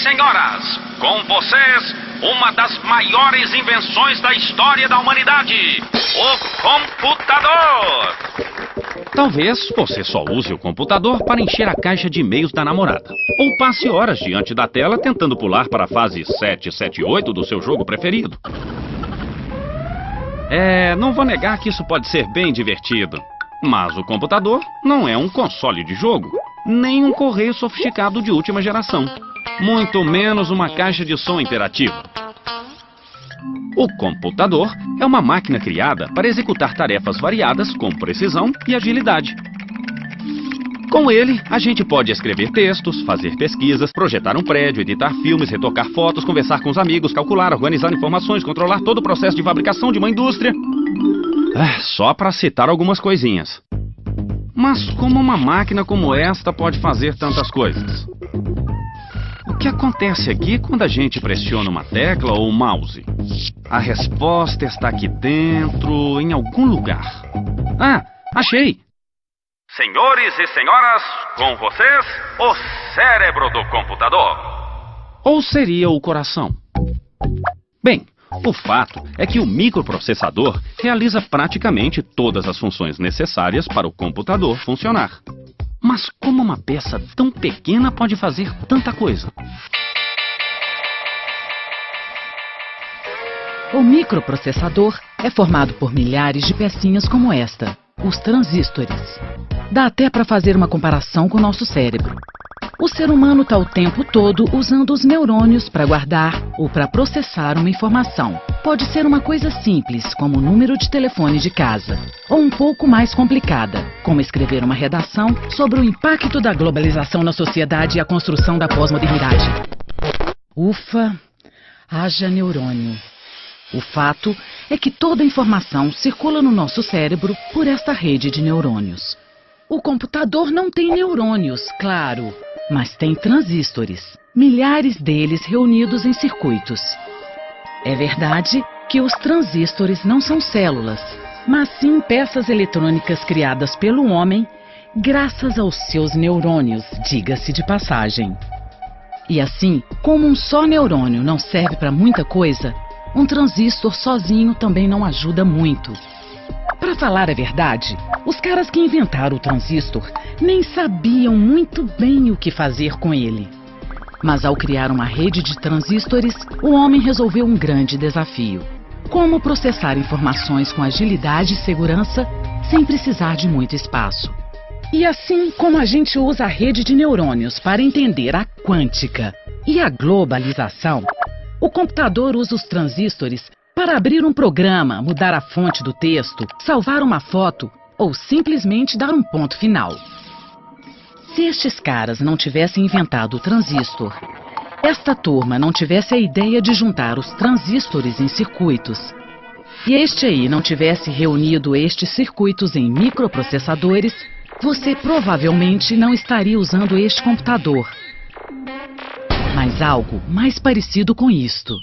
senhoras, com vocês, uma das maiores invenções da história da humanidade, o computador! Talvez você só use o computador para encher a caixa de e-mails da namorada. Ou passe horas diante da tela tentando pular para a fase 778 do seu jogo preferido. Não vou negar que isso pode ser bem divertido. Mas o computador não é um console de jogo, nem um correio sofisticado de última geração. Muito menos uma caixa de som interativa. O computador é uma máquina criada para executar tarefas variadas com precisão e agilidade. Com ele, a gente pode escrever textos, fazer pesquisas, projetar um prédio, editar filmes, retocar fotos, conversar com os amigos, calcular, organizar informações, controlar todo o processo de fabricação de uma indústria. Só para citar algumas coisinhas. Mas como uma máquina como esta pode fazer tantas coisas? O que acontece aqui quando a gente pressiona uma tecla ou um mouse? A resposta está aqui dentro, em algum lugar. Achei! Senhores e senhoras, com vocês, o cérebro do computador. Ou seria o coração? Bem, o fato é que o microprocessador realiza praticamente todas as funções necessárias para o computador funcionar. Mas como uma peça tão pequena pode fazer tanta coisa? O microprocessador é formado por milhares de pecinhas como esta, os transistores. Dá até para fazer uma comparação com o nosso cérebro. O ser humano está o tempo todo usando os neurônios para guardar ou para processar uma informação. Pode ser uma coisa simples, como o número de telefone de casa, ou um pouco mais complicada, como escrever uma redação sobre o impacto da globalização na sociedade e a construção da pós-modernidade. Ufa, haja neurônio. O fato é que toda a informação circula no nosso cérebro por esta rede de neurônios. O computador não tem neurônios, claro, mas tem transistores, milhares deles reunidos em circuitos. É verdade que os transistores não são células, mas sim peças eletrônicas criadas pelo homem graças aos seus neurônios, diga-se de passagem. E assim, como um só neurônio não serve para muita coisa, um transistor sozinho também não ajuda muito. Para falar a verdade, os caras que inventaram o transistor nem sabiam muito bem o que fazer com ele. Mas ao criar uma rede de transistores, o homem resolveu um grande desafio. Como processar informações com agilidade e segurança sem precisar de muito espaço. E assim como a gente usa a rede de neurônios para entender a quântica e a globalização, o computador usa os transistores para abrir um programa, mudar a fonte do texto, salvar uma foto ou simplesmente dar um ponto final. Se estes caras não tivessem inventado o transistor, esta turma não tivesse a ideia de juntar os transistores em circuitos, e este aí não tivesse reunido estes circuitos em microprocessadores, você provavelmente não estaria usando este computador. Mas algo mais parecido com isto.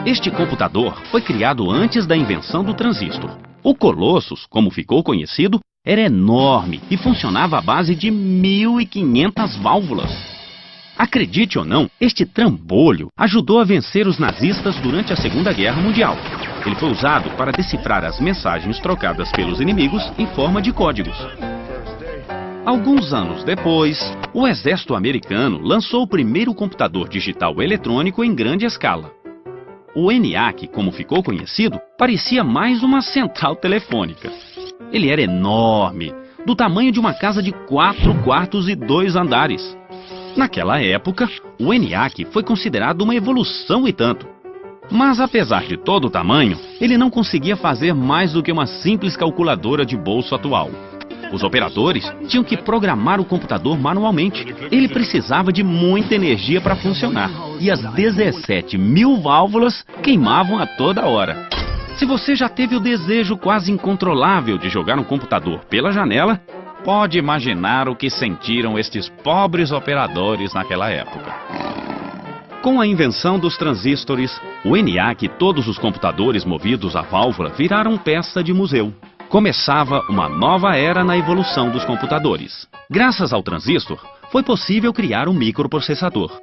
Este computador foi criado antes da invenção do transistor. O Colossus, como ficou conhecido, era enorme e funcionava à base de 1.500 válvulas. Acredite ou não, este trambolho ajudou a vencer os nazistas durante a Segunda Guerra Mundial. Ele foi usado para decifrar as mensagens trocadas pelos inimigos em forma de códigos. Alguns anos depois, o exército americano lançou o primeiro computador digital eletrônico em grande escala. O ENIAC, como ficou conhecido, parecia mais uma central telefônica. Ele era enorme, do tamanho de uma casa de 4 quartos e 2 andares. Naquela época, o ENIAC foi considerado uma evolução e tanto. Mas apesar de todo o tamanho, ele não conseguia fazer mais do que uma simples calculadora de bolso atual. Os operadores tinham que programar o computador manualmente. Ele precisava de muita energia para funcionar. E as 17.000 válvulas queimavam a toda hora. Se você já teve o desejo quase incontrolável de jogar um computador pela janela, pode imaginar o que sentiram estes pobres operadores naquela época. Com a invenção dos transistores, o ENIAC e todos os computadores movidos a válvula viraram peça de museu. Começava uma nova era na evolução dos computadores. Graças ao transistor, foi possível criar um microprocessador.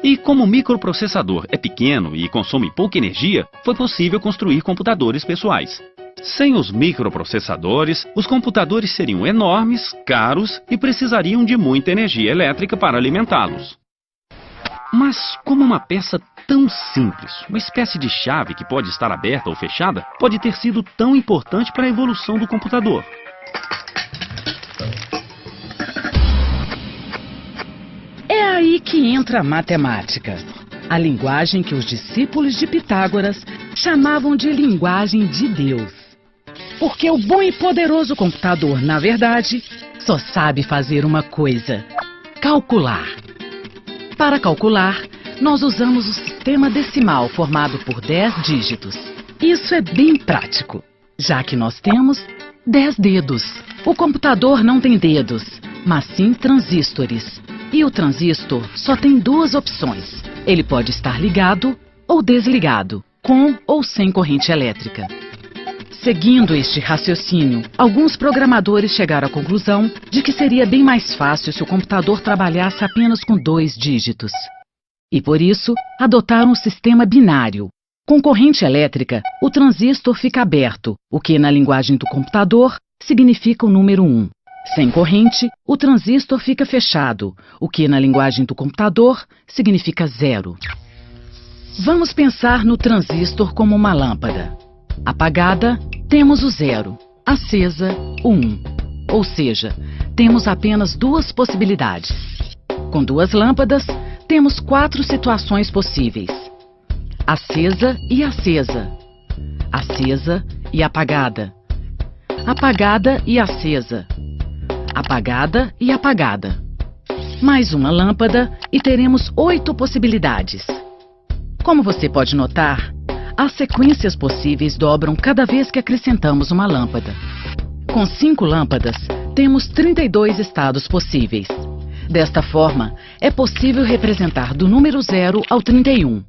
E como o microprocessador é pequeno e consome pouca energia, foi possível construir computadores pessoais. Sem os microprocessadores, os computadores seriam enormes, caros e precisariam de muita energia elétrica para alimentá-los. Mas como uma peça tão simples, uma espécie de chave que pode estar aberta ou fechada, pode ter sido tão importante para a evolução do computador? É aí que entra a matemática, a linguagem que os discípulos de Pitágoras chamavam de linguagem de Deus. Porque o bom e poderoso computador, na verdade, só sabe fazer uma coisa: calcular. Para calcular, nós usamos o sistema decimal formado por 10 dígitos. Isso é bem prático, já que nós temos 10 dedos. O computador não tem dedos, mas sim transistores. E o transistor só tem duas opções. Ele pode estar ligado ou desligado, com ou sem corrente elétrica. Seguindo este raciocínio, alguns programadores chegaram à conclusão de que seria bem mais fácil se o computador trabalhasse apenas com 2 dígitos. E por isso, adotaram o sistema binário. Com corrente elétrica, o transistor fica aberto, o que na linguagem do computador significa o número 1. Sem corrente, o transistor fica fechado, o que na linguagem do computador significa 0. Vamos pensar no transistor como uma lâmpada. Apagada, temos o 0. Acesa, o 1. Ou seja, temos apenas 2 possibilidades. Com 2 lâmpadas, temos 4 situações possíveis: acesa e acesa, acesa e apagada, apagada e acesa, apagada e apagada. Mais uma lâmpada e teremos 8 possibilidades. Como você pode notar, as sequências possíveis dobram cada vez que acrescentamos uma lâmpada. Com 5 lâmpadas, temos 32 estados possíveis. Desta forma, é possível representar do número 0 ao 31.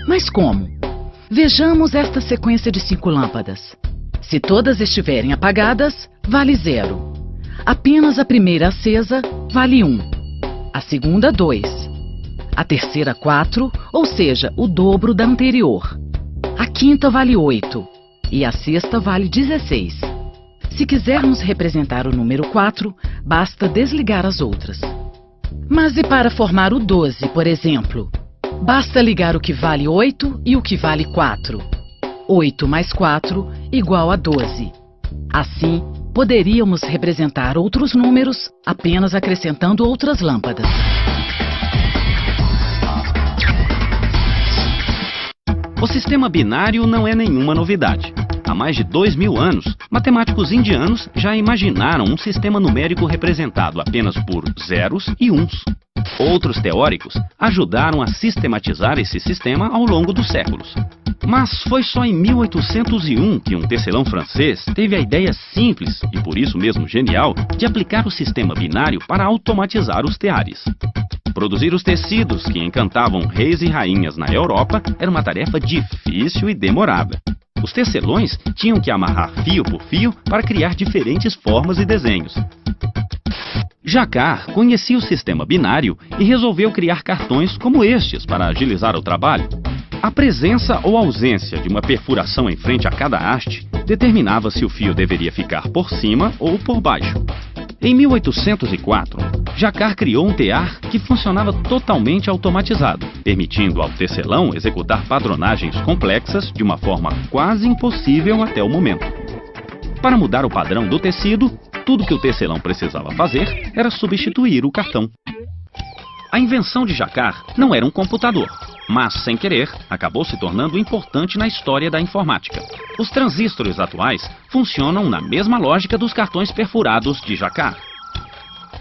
Mas como? Vejamos esta sequência de 5 lâmpadas. Se todas estiverem apagadas, vale 0. Apenas a primeira acesa vale 1. A segunda, 2. A terceira, 4, ou seja, o dobro da anterior. A quinta vale 8 e a sexta vale 16. Se quisermos representar o número 4, basta desligar as outras. Mas e para formar o 12, por exemplo? Basta ligar o que vale 8 e o que vale 4. 8 mais 4 igual a 12. Assim, poderíamos representar outros números apenas acrescentando outras lâmpadas. O sistema binário não é nenhuma novidade. Há mais de 2000 anos, matemáticos indianos já imaginaram um sistema numérico representado apenas por zeros e uns. Outros teóricos ajudaram a sistematizar esse sistema ao longo dos séculos. Mas foi só em 1801 que um tecelão francês teve a ideia simples, e por isso mesmo genial, de aplicar o sistema binário para automatizar os teares. Produzir os tecidos que encantavam reis e rainhas na Europa era uma tarefa difícil e demorada. Os tecelões tinham que amarrar fio por fio para criar diferentes formas e desenhos. Jacquard conhecia o sistema binário e resolveu criar cartões como estes para agilizar o trabalho. A presença ou ausência de uma perfuração em frente a cada haste determinava se o fio deveria ficar por cima ou por baixo. Em 1804, Jacquard criou um tear que funcionava totalmente automatizado, permitindo ao tecelão executar padronagens complexas de uma forma quase impossível até o momento. Para mudar o padrão do tecido, tudo que o tecelão precisava fazer era substituir o cartão. A invenção de Jacquard não era um computador, mas, sem querer, acabou se tornando importante na história da informática. Os transistores atuais funcionam na mesma lógica dos cartões perfurados de Jacquard.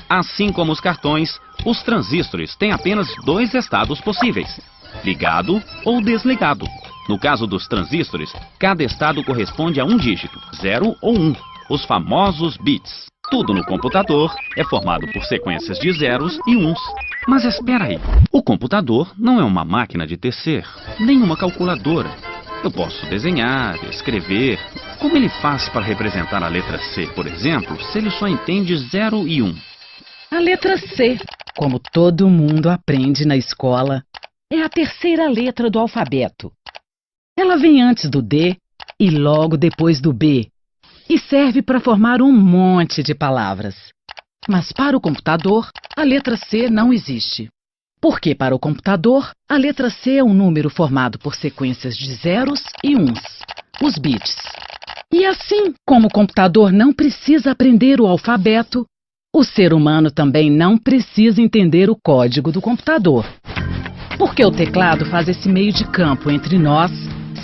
Assim como os cartões, os transistores têm apenas 2 estados possíveis: ligado ou desligado. No caso dos transistores, cada estado corresponde a um dígito, 0 ou 1, os famosos bits. Tudo no computador é formado por sequências de zeros e uns. Mas espera aí, o computador não é uma máquina de tecer, nem uma calculadora. Eu posso desenhar, escrever, Como ele faz para representar a letra C, por exemplo, se ele só entende 0 e 1? A letra C, como todo mundo aprende na escola, é a terceira letra do alfabeto. Ela vem antes do D e logo depois do B, e serve para formar um monte de palavras. Mas para o computador, a letra C não existe. Porque para o computador, a letra C é um número formado por sequências de zeros e uns, os bits. E assim como o computador não precisa aprender o alfabeto, o ser humano também não precisa entender o código do computador. Porque o teclado faz esse meio de campo entre nós,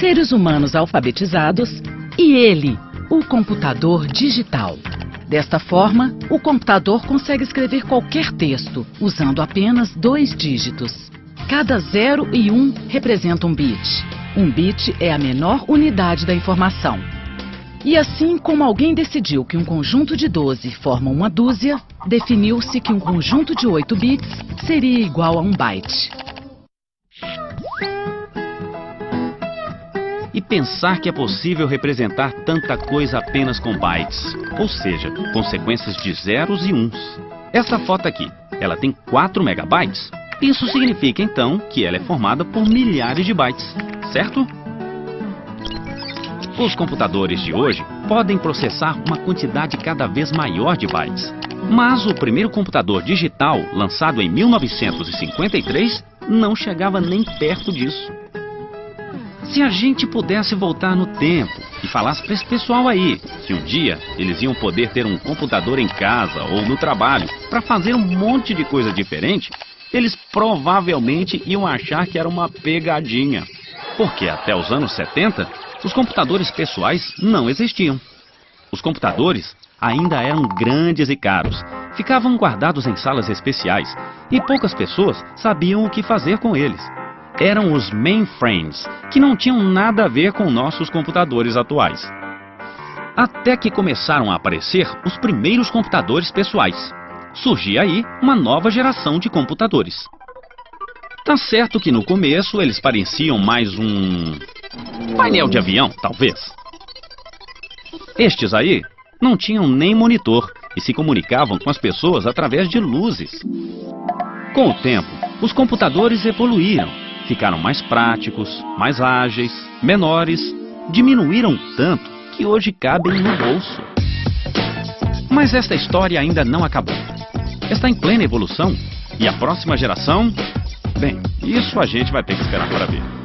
seres humanos alfabetizados, e ele, o computador digital. Desta forma, o computador consegue escrever qualquer texto, usando apenas 2 dígitos. Cada 0 e 1 representa um bit. Um bit é a menor unidade da informação. E assim como alguém decidiu que um conjunto de 12 forma uma dúzia, definiu-se que um conjunto de 8 bits seria igual a um byte. E pensar que é possível representar tanta coisa apenas com bytes, ou seja, com sequências de zeros e uns. Essa foto aqui, ela tem 4 megabytes. Isso significa então que ela é formada por milhares de bytes, certo? Os computadores de hoje podem processar uma quantidade cada vez maior de bytes. Mas o primeiro computador digital, lançado em 1953, não chegava nem perto disso. Se a gente pudesse voltar no tempo e falasse para esse pessoal aí que um dia eles iam poder ter um computador em casa ou no trabalho para fazer um monte de coisa diferente, eles provavelmente iam achar que era uma pegadinha. Porque até os anos 70, os computadores pessoais não existiam. Os computadores ainda eram grandes e caros, ficavam guardados em salas especiais e poucas pessoas sabiam o que fazer com eles. Eram os mainframes, que não tinham nada a ver com nossos computadores atuais. Até que começaram a aparecer os primeiros computadores pessoais. Surgia aí uma nova geração de computadores. Tá certo que no começo eles pareciam mais um painel de avião, talvez. Estes aí não tinham nem monitor e se comunicavam com as pessoas através de luzes. Com o tempo, os computadores evoluíram, ficaram mais práticos, mais ágeis, menores, diminuíram tanto que hoje cabem no bolso. Mas esta história ainda não acabou. Está em plena evolução e a próxima geração, bem, isso a gente vai ter que esperar para ver.